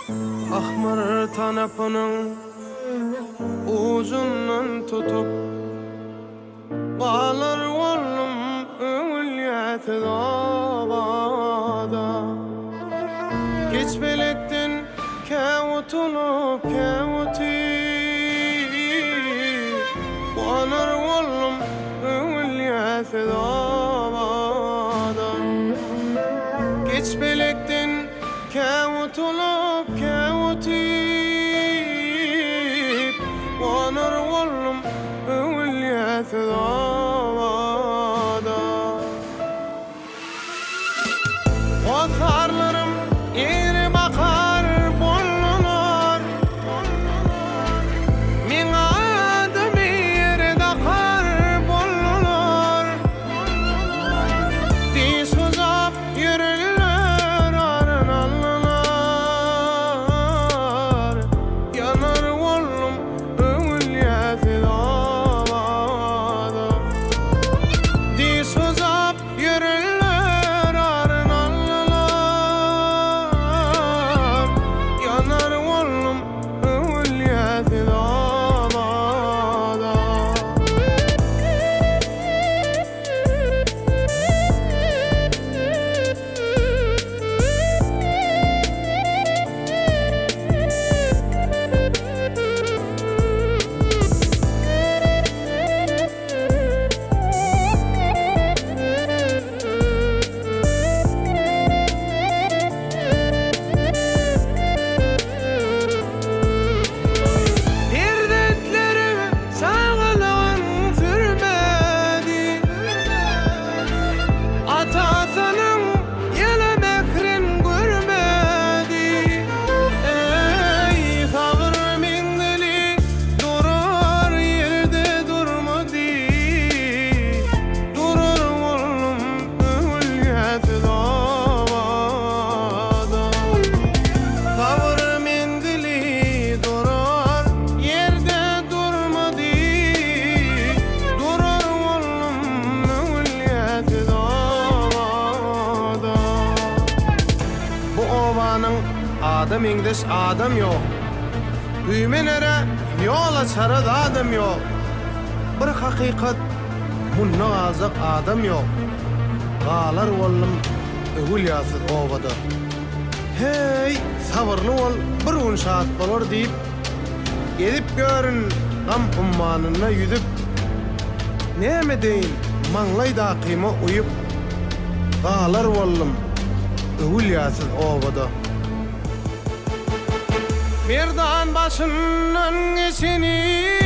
Ahmar tanapının ucundan tutup bağlar oğlum öğülyeti davada. Geç belektin kevutulup kevuti bağlar oğlum öğülyeti davada. Geç belektin kevutulup kevutip Vanar oğlum öğülyeti davada. O sarlarım iri bakar bollunar, min adım iri dakar bollunar. Dis uzap yürürler arın allınar, yanar oğlum öğülyeti davada. Dis uzap yürürler arın allınar, yanar oğlum öğülyeti davada. Hirdetlerim sağlığın sürmedi, atasının yele mekrin görmedi. Ey sabır mendili durar yerde durmadı, durur oğlum öğülyeti davada. Sabır mendili durar yerde durmadı, durur oğlum öğülyeti davada. Bu ovanın adam ingdes adam yok. Üymenere yola çarad adam yok. Bir hakikat munna azak adam yok. Galar oğlum öğülyeti ovada. Hey, sabırlı ol, bir gün saat bolor deyip, edip görün gam ummanına yüzüp, neme deyin manlayda kıyma uyup, galar oğlum öğülyeti ovada. Bir dağın başından geçini